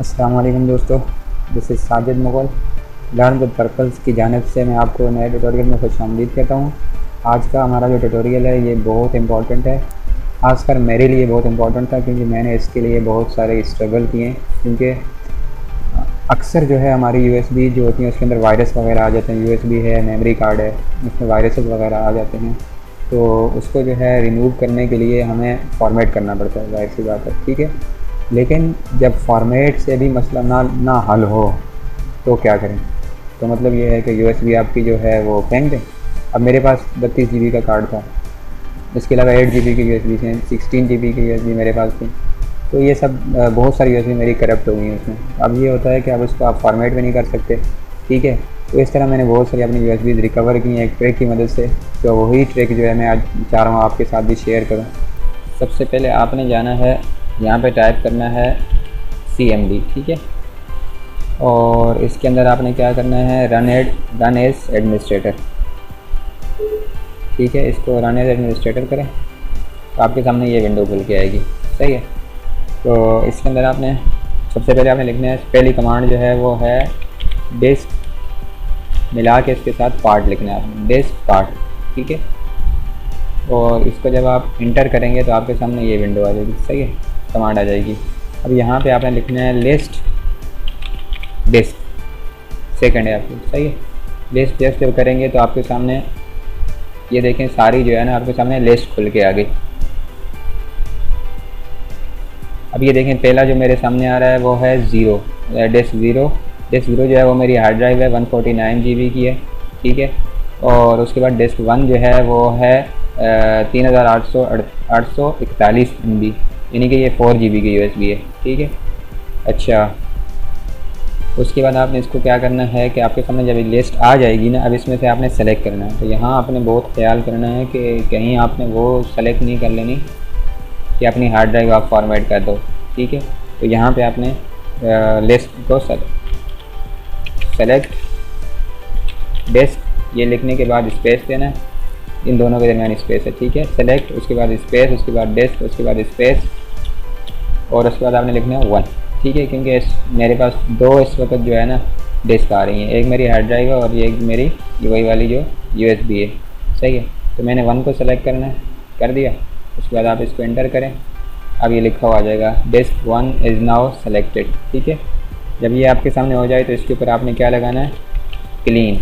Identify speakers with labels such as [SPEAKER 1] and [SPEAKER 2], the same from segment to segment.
[SPEAKER 1] अस्सलाम वालेकुम दोस्तों, this is Sajid Mughal. Learn with purples की जानिब से मैं आपको नए ट्यूटोरियल में खुशामदीद कहता हूँ। आज का हमारा जो ट्यूटोरियल है ये बहुत इम्पॉर्टेंट है, ख़ासकर मेरे लिए बहुत इम्पॉर्टेंट था क्योंकि मैंने इसके लिए बहुत सारे स्ट्रगल किए। क्योंकि अक्सर जो है हमारी यूएसबी जो होती है उसके अंदर वायरस वगैरह आ जाते हैं। यूएसबी है, मेमोरी कार्ड है, उसमें वायरसेस वगैरह आ जाते हैं, तो उसको जो है रिमूव करने के लिए हमें फॉर्मेट करना पड़ता है, ज़ाहिर सी बात है, ठीक है। लेकिन जब फॉर्मेट से भी मसला ना हल हो तो क्या करें। तो मतलब ये है कि यूएसबी आपकी जो है वो फेंक दें। अब मेरे पास 32 जीबी का कार्ड था, इसके अलावा 8 जीबी की यूएसबी थी, 16 जीबी की यूएसबी मेरे पास थी। तो ये सब बहुत सारी यूएसबी मेरी करप्ट हो गई हैं उसमें। अब ये होता है कि अब उसको आप फॉर्मेट भी नहीं कर सकते, ठीक है। तो इस तरह मैंने बहुत सारी अपनी यूएसबी रिकवर की हैं एक ट्रिक की मदद से। तो वही ट्रिक जो है मैं आज चाह रहा हूँ आपके साथ भी शेयर करूँ। सबसे पहले आपने जाना है, यहाँ पे टाइप करना है CMD, ठीक है। और इसके अंदर आपने क्या करना है, रन एज एडमिनिस्ट्रेटर, ठीक है। इसको रन एज एडमिनिस्ट्रेटर करें तो आपके सामने ये विंडो खुल के आएगी, सही है। तो इसके अंदर आपने सबसे पहले आपने लिखना है, पहली कमांड जो है वो है डिस्क मिला के इसके साथ पार्ट लिखना है आपने, डिस्क पार्ट, ठीक है। और इसको जब आप इंटर करेंगे तो आपके सामने ये विंडो आ जाएगी, सही है, कमांड आ जाएगी। अब यहाँ पे आपने लिखना है लिस्ट डिस्क, सेकंड है आपकी, सही है। लिस्ट डिस्क जब करेंगे तो आपके सामने ये देखें सारी जो है ना आपके सामने लिस्ट खुल के आ गई। अब ये देखें पहला जो मेरे सामने आ रहा है वो है ज़ीरो, डिस्क ज़ीरो जो है वो मेरी हार्ड ड्राइव है, 149 GB की है, ठीक है। और उसके बाद डिस्क वन जो है वो है 3841 MB, यानी कि ये 4 GB की USB है, ठीक है। अच्छा, उसके बाद आपने इसको क्या करना है कि आपके सामने जब लिस्ट आ जाएगी ना, अब इसमें से आपने सेलेक्ट करना है। तो यहाँ आपने बहुत ख्याल करना है कि कहीं आपने वो सेलेक्ट नहीं कर लेनी कि अपनी हार्ड ड्राइव आप फॉर्मेट कर दो, ठीक है। तो यहाँ पे आपने लिस्ट को सेलेक्ट डिस्क ये लिखने के बाद स्पेस देना है, इन दोनों के दरमियान स्पेस है, ठीक है। सेलेक्ट, उसके बाद स्पेस, उसके बाद डिस्क, उसके बाद स्पेस, और उसके बाद आपने लिखना है 1, ठीक है। क्योंकि मेरे पास दो इस वक्त जो है ना डिस्क आ रही हैं, एक मेरी हार्ड ड्राइव है और ये एक मेरी वही वाली जो USB है, सही है। तो मैंने 1 को सेलेक्ट करना है, कर दिया। उसके बाद आप इसको एंटर करें, अब ये लिखा हुआ आ जाएगा डिस्क 1 इज़ नाउ सेलेक्टेड, ठीक है। जब ये आपके सामने हो जाए तो इसके ऊपर आपने क्या लगाना है, क्लीन,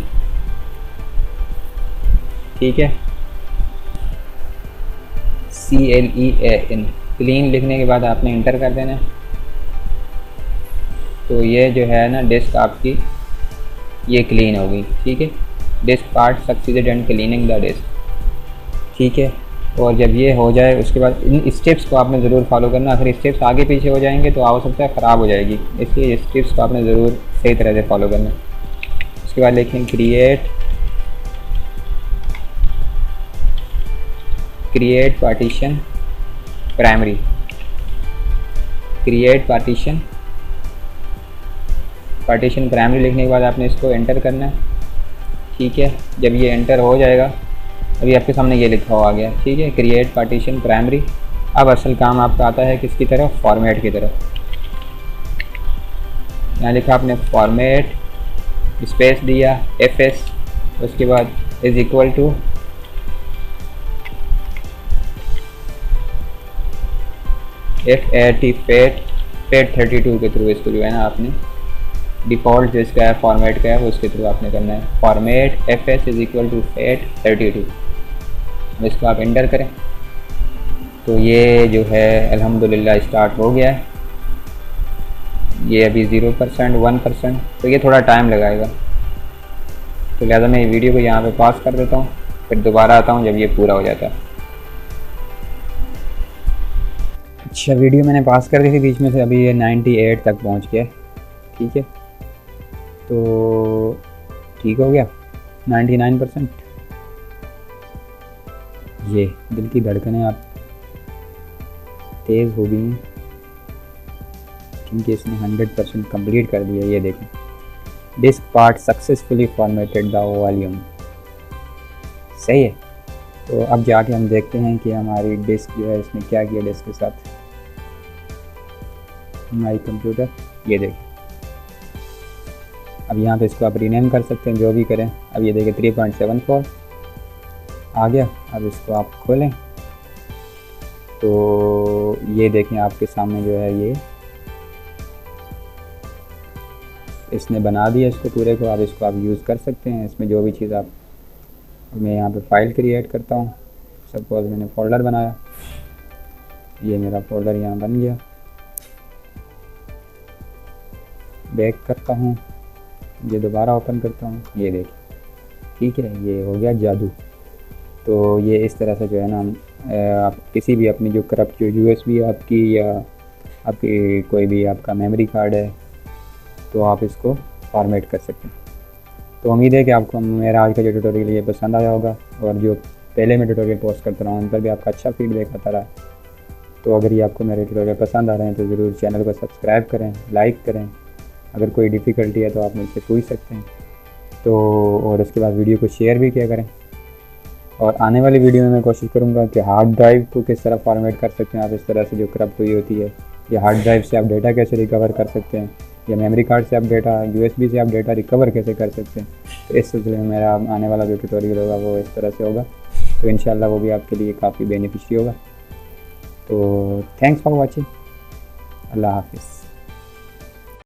[SPEAKER 1] ठीक है, CLEAN, क्लीन लिखने के बाद आपने इंटर कर देना है। तो ये जो है ना डिस्क आपकी ये क्लीन होगी, ठीक है। Disk part succeeded and cleaning the disk, ठीक है। और जब ये हो जाए उसके बाद इन स्टेप्स को आपने ज़रूर फॉलो करना। अगर स्टेप्स आगे पीछे हो जाएंगे तो हो सकता है ख़राब हो जाएगी, इसलिए स्टेप्स को आपने ज़रूर सही तरह से फॉलो करना। उसके बाद लिखें create partition primary, create partition primary लिखने के बाद आपने इसको एंटर करना है, ठीक है। जब ये एंटर हो जाएगा, अभी आपके सामने ये लिखा हुआ आ गया, ठीक है, क्रिएट पार्टीशन प्राइमरी। अब असल काम आपका आता है किसकी तरफ, फॉर्मेट की तरफ। यहाँ लिखा आपने फॉर्मेट, स्पेस दिया, FS, उसके बाद is equal to FAT FAT 32 के थ्रू इसको जो है ना आपने डिफ़ॉल्ट जो इसका है फॉर्मेट का है वो उसके थ्रू आपने करना है, format FS is equal to FAT 32। अब इसको आप एंटर करें तो ये जो है अल्हम्दुलिल्लाह स्टार्ट हो गया है। ये अभी 0%, 1%, तो ये थोड़ा टाइम लगाएगा। तो लिहाजा मैं ये वीडियो को यहाँ पे पॉज कर देता हूँ, फिर दोबारा आता हूँ जब ये पूरा हो जाता है। अच्छा, वीडियो मैंने पास कर दी थी बीच में से, अभी ये 98 तक पहुँच गया, ठीक है। तो ठीक हो गया 99%। ये दिल की धड़कनें आप तेज़ हो गई हैं क्योंकि इसने 100% कंप्लीट कर दिया। ये देखें, disk part successfully formatted the volume, सही है। तो अब जाके हम देखते हैं कि हमारी डिस्क जो है इसने क्या किया डिस्क के साथ। माई कंप्यूटर, ये देखिए, अब यहाँ पे इसको आप रीनेम कर सकते हैं, जो भी करें। अब ये देखिए 3.74 आ गया। अब इसको आप खोलें तो ये देखें आपके सामने जो है ये इसने बना दिया इसको पूरे को। अब इसको आप यूज़ कर सकते हैं इसमें जो भी चीज़ आप। मैं यहाँ पे फ़ाइल क्रिएट करता हूँ। सपोज़ मैंने फ़ोल्डर बनाया, ये मेरा फ़ोल्डर यहाँ बन गया। बैक करता हूँ, ये दोबारा ओपन करता हूँ, ये देखिए, ठीक है, ये हो गया जादू। तो ये इस तरह से जो है ना आप किसी भी अपनी जो करप्ट जो यूएसबी आपकी या आपकी कोई भी आपका मेमोरी कार्ड है तो आप इसको फॉर्मेट कर सकते हैं। तो उम्मीद है कि आपको मेरा आज का जो ट्यूटोरियल ये पसंद आया होगा, और जो पहले मैं ट्यूटोरियल पोस्ट करता रहा हूँ उन पर भी आपका अच्छा फीडबैक आता रहा। तो अगर ये आपको मेरे ट्यूटोरियल पसंद आ रहे हैं तो ज़रूर चैनल को सब्सक्राइब करें, लाइक करें। अगर कोई डिफ़िकल्टी है तो आप मुझसे पूछ सकते हैं। तो और उसके बाद वीडियो को शेयर भी किया करें। और आने वाली वीडियो में मैं कोशिश करूँगा कि हार्ड ड्राइव को किस तरह फॉर्मेट कर सकते हैं आप इस तरह से जो करप्ट हुई होती है, या हार्ड ड्राइव से आप डेटा कैसे रिकवर कर सकते हैं, या मेमोरी कार्ड से आप डेटा यूएसबी से आप डेटा रिकवर कैसे कर सकते हैं। तो इस सिलसिले में मेरा आने वाला जो ट्यूटोरियल होगा वो इस तरह से होगा। तो इंशाल्लाह वो भी आपके लिए काफ़ी बेनिफिशियल होगा। तो थैंक्स फॉर वॉचिंग। अल्लाह हाफिज़।